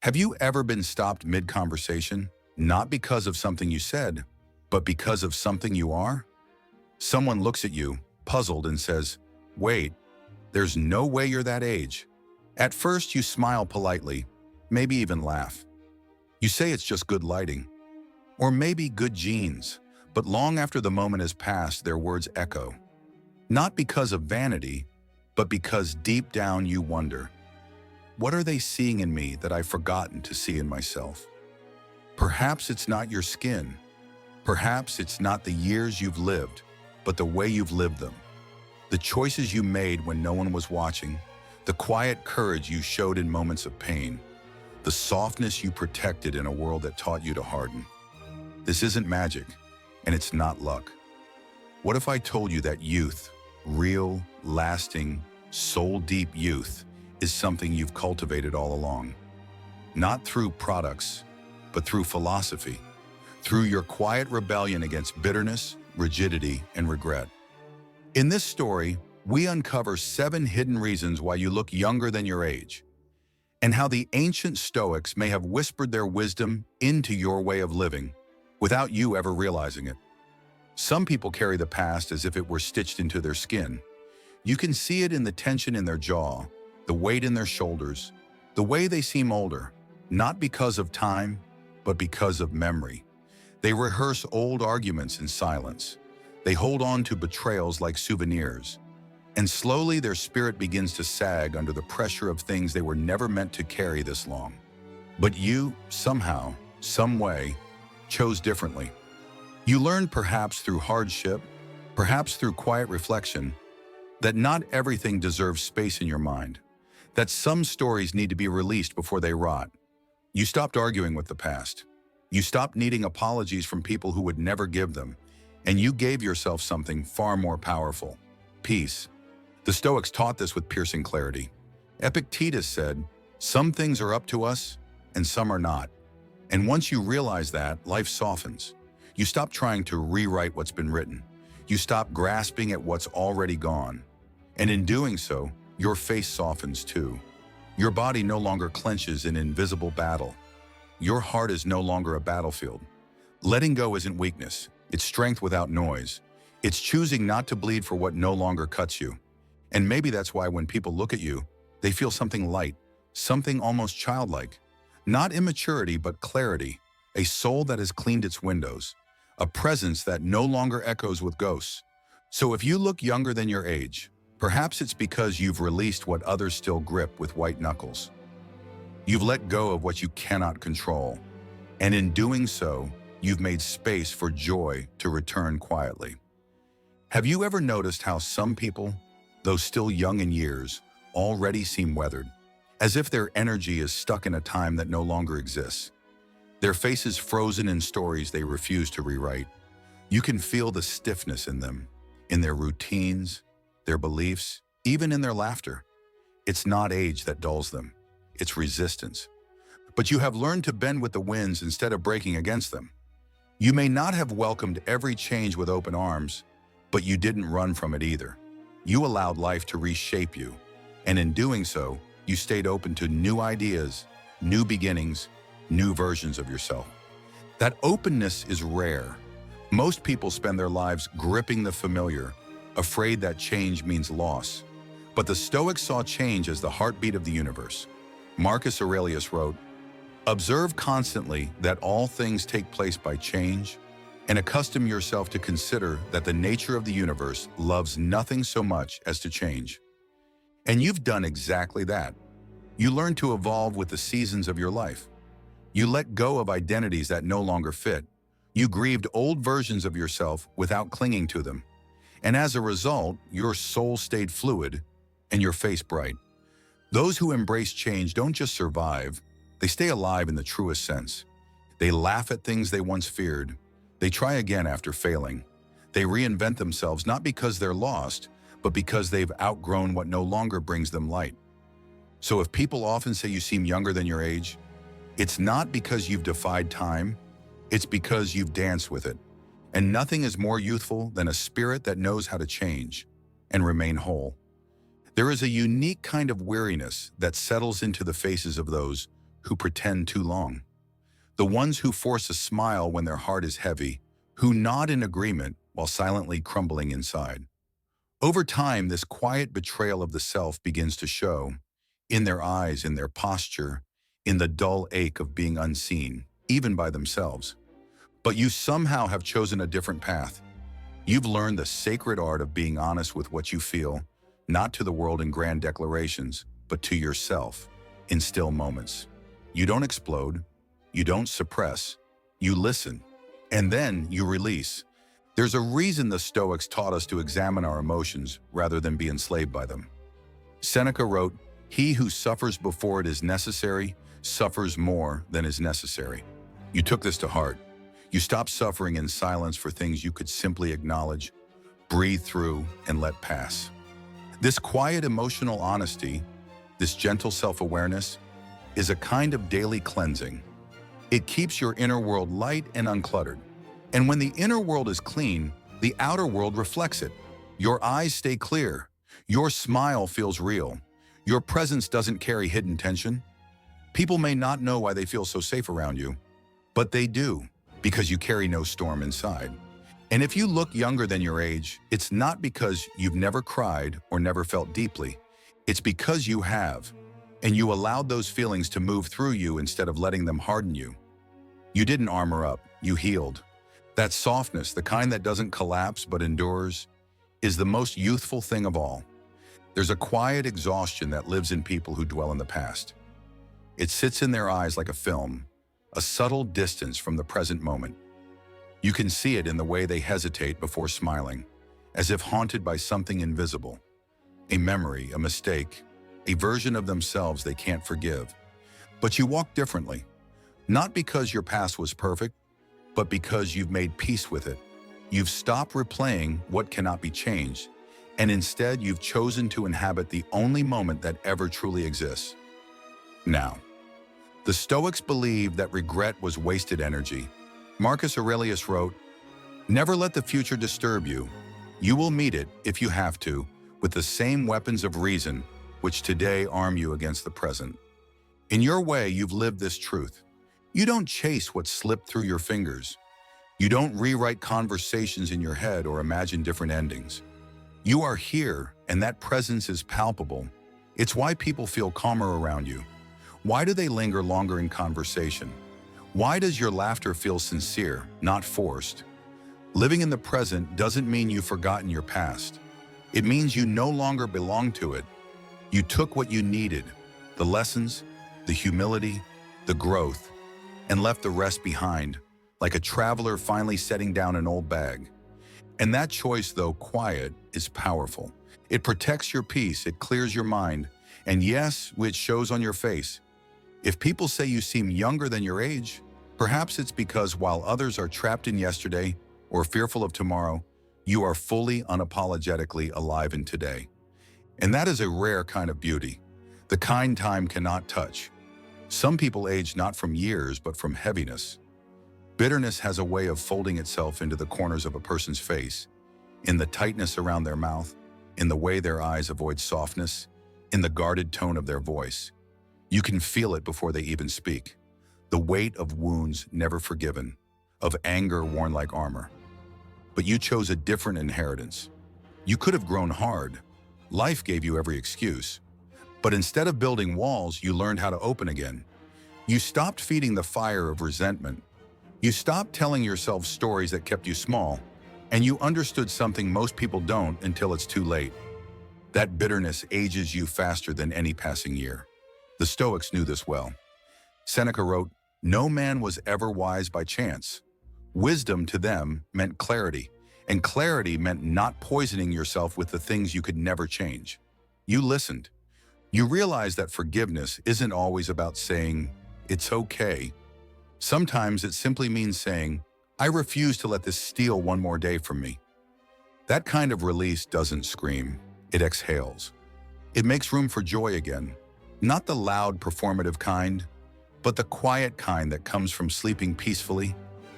Have you ever been stopped mid-conversation, not because of something you said, but because of something you are? Someone looks at you, puzzled, and says, "Wait, there's no way you're that age." At first, you smile politely, maybe even laugh. You say it's just good lighting, or maybe good genes, but long after the moment has passed, their words echo. Not because of vanity, but because deep down you wonder, what are they seeing in me that I've forgotten to see in myself? Perhaps it's not your skin. Perhaps it's not the years you've lived, but the way you've lived them. The choices you made when no one was watching, the quiet courage you showed in moments of pain, the softness you protected in a world that taught you to harden. This isn't magic, and it's not luck. What if I told you that youth, real, lasting, soul-deep youth, is something you've cultivated all along? Not through products, but through philosophy, through your quiet rebellion against bitterness, rigidity, and regret. In this story, we uncover 7 hidden reasons why you look younger than your age, and how the ancient Stoics may have whispered their wisdom into your way of living without you ever realizing it. Some people carry the past as if it were stitched into their skin. You can see it in the tension in their jaw, the weight in their shoulders, the way they seem older, not because of time, but because of memory. They rehearse old arguments in silence. They hold on to betrayals like souvenirs. And slowly their spirit begins to sag under the pressure of things they were never meant to carry this long. But you, somehow, some way, chose differently. You learned, perhaps through hardship, perhaps through quiet reflection, that not everything deserves space in your mind, that some stories need to be released before they rot. You stopped arguing with the past. You stopped needing apologies from people who would never give them, and you gave yourself something far more powerful: peace. The Stoics taught this with piercing clarity. Epictetus said, "Some things are up to us, and some are not." And once you realize that, life softens. You stop trying to rewrite what's been written. You stop grasping at what's already gone. And in doing so, your face softens too. Your body no longer clenches in invisible battle. Your heart is no longer a battlefield. Letting go isn't weakness. It's strength without noise. It's choosing not to bleed for what no longer cuts you. And maybe that's why when people look at you, they feel something light, something almost childlike. Not immaturity, but clarity. A soul that has cleaned its windows. A presence that no longer echoes with ghosts. So if you look younger than your age, perhaps it's because you've released what others still grip with white knuckles. You've let go of what you cannot control. And in doing so, you've made space for joy to return quietly. Have you ever noticed how some people, though still young in years, already seem weathered, as if their energy is stuck in a time that no longer exists? Their faces frozen in stories they refuse to rewrite. You can feel the stiffness in them, in their routines, their beliefs, even in their laughter. It's not age that dulls them, it's resistance. But you have learned to bend with the winds instead of breaking against them. You may not have welcomed every change with open arms, but you didn't run from it either. You allowed life to reshape you, and in doing so, you stayed open to new ideas, new beginnings, new versions of yourself. That openness is rare. Most people spend their lives gripping the familiar, afraid that change means loss. But the Stoics saw change as the heartbeat of the universe. Marcus Aurelius wrote, "Observe constantly that all things take place by change, and accustom yourself to consider that the nature of the universe loves nothing so much as to change." And you've done exactly that. You learned to evolve with the seasons of your life. You let go of identities that no longer fit. You grieved old versions of yourself without clinging to them. And as a result, your soul stayed fluid and your face bright. Those who embrace change don't just survive, they stay alive in the truest sense. They laugh at things they once feared. They try again after failing. They reinvent themselves not because they're lost, but because they've outgrown what no longer brings them light. So if people often say you seem younger than your age, it's not because you've defied time, it's because you've danced with it. And nothing is more youthful than a spirit that knows how to change and remain whole. There is a unique kind of weariness that settles into the faces of those who pretend too long. The ones who force a smile when their heart is heavy, who nod in agreement while silently crumbling inside. Over time, this quiet betrayal of the self begins to show, in their eyes, in their posture, in the dull ache of being unseen, even by themselves. But you somehow have chosen a different path. You've learned the sacred art of being honest with what you feel, not to the world in grand declarations, but to yourself in still moments. You don't explode, you don't suppress, you listen, and then you release. There's a reason the Stoics taught us to examine our emotions rather than be enslaved by them. Seneca wrote, "He who suffers before it is necessary suffers more than is necessary." You took this to heart. You stopped suffering in silence for things you could simply acknowledge, breathe through, and let pass. This quiet emotional honesty, this gentle self-awareness, is a kind of daily cleansing. It keeps your inner world light and uncluttered. And when the inner world is clean, the outer world reflects it. Your eyes stay clear. Your smile feels real. Your presence doesn't carry hidden tension. People may not know why they feel so safe around you, but they do, because you carry no storm inside. And if you look younger than your age, it's not because you've never cried or never felt deeply. It's because you have, and you allowed those feelings to move through you instead of letting them harden you. You didn't armor up, you healed. That softness, the kind that doesn't collapse but endures, is the most youthful thing of all. There's a quiet exhaustion that lives in people who dwell in the past. It sits in their eyes like a film, a subtle distance from the present moment. You can see it in the way they hesitate before smiling, as if haunted by something invisible. A memory, a mistake, a version of themselves they can't forgive. But you walk differently, not because your past was perfect, but because you've made peace with it. You've stopped replaying what cannot be changed, and instead you've chosen to inhabit the only moment that ever truly exists. Now, the Stoics believed that regret was wasted energy. Marcus Aurelius wrote, "Never let the future disturb you. You will meet it, if you have to, with the same weapons of reason which today arm you against the present." In your way, you've lived this truth. You don't chase what slipped through your fingers. You don't rewrite conversations in your head or imagine different endings. You are here, and that presence is palpable. It's why people feel calmer around you. Why do they linger longer in conversation? Why does your laughter feel sincere, not forced? Living in the present doesn't mean you've forgotten your past. It means you no longer belong to it. You took what you needed, the lessons, the humility, the growth, and left the rest behind, like a traveler finally setting down an old bag. And that choice, though quiet, is powerful. It protects your peace, it clears your mind, and yes, it shows on your face. If people say you seem younger than your age, perhaps it's because while others are trapped in yesterday or fearful of tomorrow, you are fully, unapologetically alive in today. And that is a rare kind of beauty, the kind time cannot touch. Some people age not from years, but from heaviness. Bitterness has a way of folding itself into the corners of a person's face, in the tightness around their mouth, in the way their eyes avoid softness, in the guarded tone of their voice. You can feel it before they even speak. The weight of wounds never forgiven, of anger worn like armor. But you chose a different inheritance. You could have grown hard. Life gave you every excuse. But instead of building walls, you learned how to open again. You stopped feeding the fire of resentment. You stopped telling yourself stories that kept you small, and you understood something most people don't until it's too late. That bitterness ages you faster than any passing year. The Stoics knew this well. Seneca wrote, "No man was ever wise by chance." Wisdom to them meant clarity, and clarity meant not poisoning yourself with the things you could never change. You listened. You realized that forgiveness isn't always about saying, "It's okay." Sometimes it simply means saying, "I refuse to let this steal one more day from me." That kind of release doesn't scream, it exhales. It makes room for joy again, not the loud performative kind, but the quiet kind that comes from sleeping peacefully,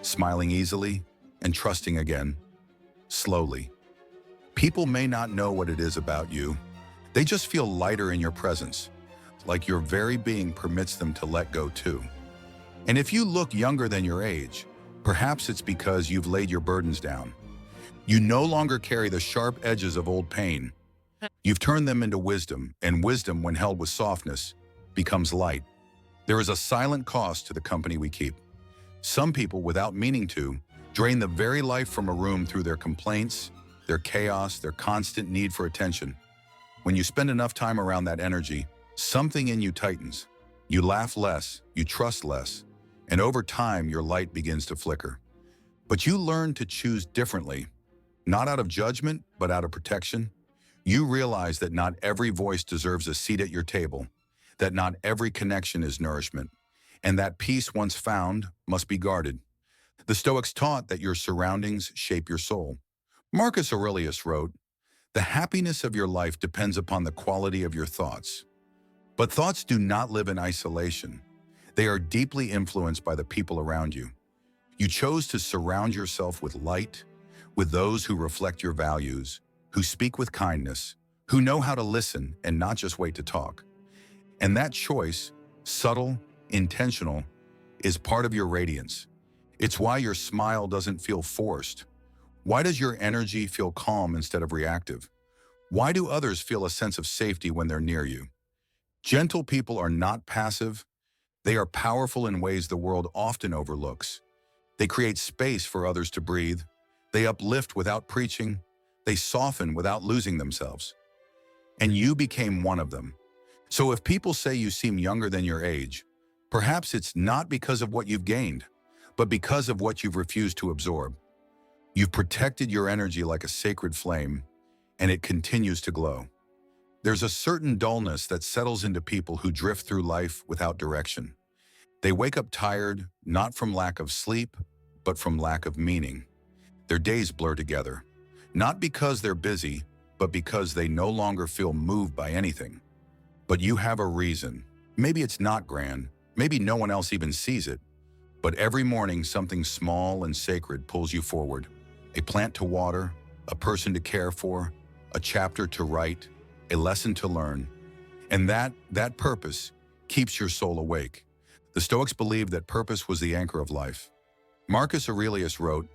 smiling easily, and trusting again, slowly. People may not know what it is about you. They just feel lighter in your presence, like your very being permits them to let go too. And if you look younger than your age, perhaps it's because you've laid your burdens down. You no longer carry the sharp edges of old pain. You've turned them into wisdom, and wisdom, when held with softness, becomes light. There is a silent cost to the company we keep. Some people, without meaning to, drain the very life from a room through their complaints, their chaos, their constant need for attention. When you spend enough time around that energy, something in you tightens. You laugh less, you trust less, and over time your light begins to flicker. But you learn to choose differently, not out of judgment, but out of protection. You realize that not every voice deserves a seat at your table, that not every connection is nourishment, and that peace once found must be guarded. The Stoics taught that your surroundings shape your soul. Marcus Aurelius wrote, "The happiness of your life depends upon the quality of your thoughts." But thoughts do not live in isolation. They are deeply influenced by the people around you. You chose to surround yourself with light, with those who reflect your values, who speak with kindness, who know how to listen and not just wait to talk. And that choice, subtle, intentional, is part of your radiance. It's why your smile doesn't feel forced. Why does your energy feel calm instead of reactive? Why do others feel a sense of safety when they're near you? Gentle people are not passive. They are powerful in ways the world often overlooks. They create space for others to breathe. They uplift without preaching. They soften without losing themselves. And you became one of them. So if people say you seem younger than your age, perhaps it's not because of what you've gained, but because of what you've refused to absorb. You've protected your energy like a sacred flame, and it continues to glow. There's a certain dullness that settles into people who drift through life without direction. They wake up tired, not from lack of sleep, but from lack of meaning. Their days blur together, not because they're busy, but because they no longer feel moved by anything. But you have a reason. Maybe it's not grand, maybe no one else even sees it, but every morning something small and sacred pulls you forward. A plant to water, a person to care for, a chapter to write, a lesson to learn. And that purpose keeps your soul awake. The Stoics believed that purpose was the anchor of life. Marcus Aurelius wrote,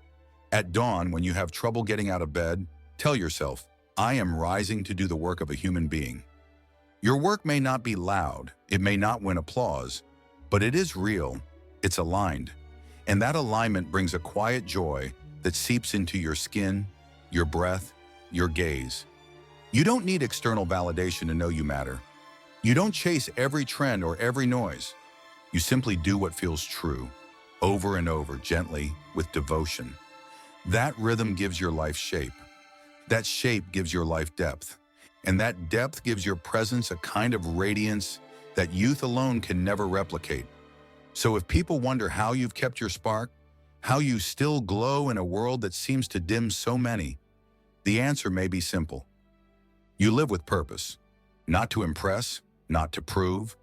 "At dawn, when you have trouble getting out of bed, tell yourself, 'I am rising to do the work of a human being.' Your work may not be loud, it may not win applause, but it is real, it's aligned. And that alignment brings a quiet joy that seeps into your skin, your breath, your gaze. You don't need external validation to know you matter. You don't chase every trend or every noise. You simply do what feels true, over and over, gently, with devotion. That rhythm gives your life shape. That shape gives your life depth. And that depth gives your presence a kind of radiance that youth alone can never replicate. So if people wonder how you've kept your spark, how you still glow in a world that seems to dim so many, the answer may be simple. You live with purpose, not to impress, not to prove,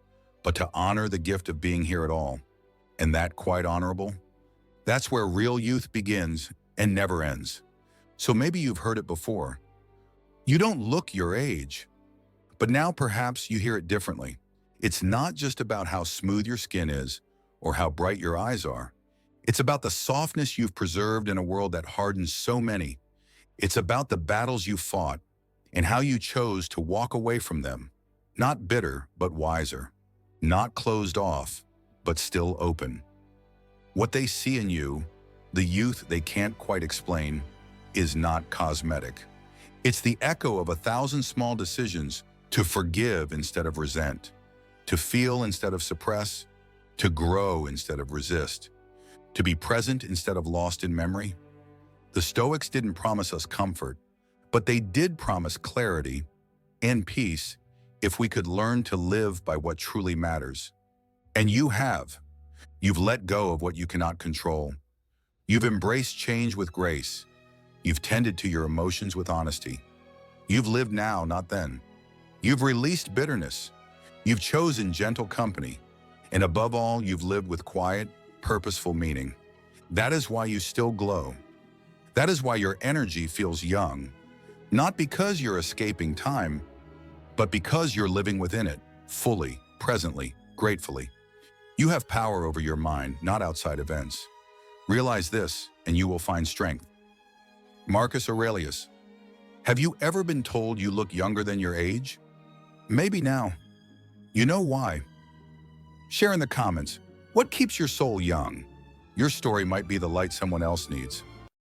but to honor the gift of being here at all. And that quite honorable? That's where real youth begins and never ends. So maybe you've heard it before. You don't look your age, but now perhaps you hear it differently. It's not just about how smooth your skin is or how bright your eyes are. It's about the softness you've preserved in a world that hardens so many. It's about the battles you fought and how you chose to walk away from them, not bitter, but wiser, not closed off, but still open. What they see in you, the youth they can't quite explain, is not cosmetic. It's the echo of 1,000 small decisions to forgive instead of resent, to feel instead of suppress, to grow instead of resist, to be present instead of lost in memory. The Stoics didn't promise us comfort, but they did promise clarity and peace if we could learn to live by what truly matters. And you have. You've let go of what you cannot control. You've embraced change with grace. You've tended to your emotions with honesty. You've lived now, not then. You've released bitterness. You've chosen gentle company. And above all, you've lived with quiet, purposeful meaning. That is why you still glow. That is why your energy feels young. Not because you're escaping time, but because you're living within it, fully. presently, gratefully. You have power over your mind, not outside events. Realize this, and you will find strength. Marcus Aurelius. Have you ever been told you look younger than your age? Maybe now. You know why? Share in the comments, what keeps your soul young? Your story might be the light someone else needs.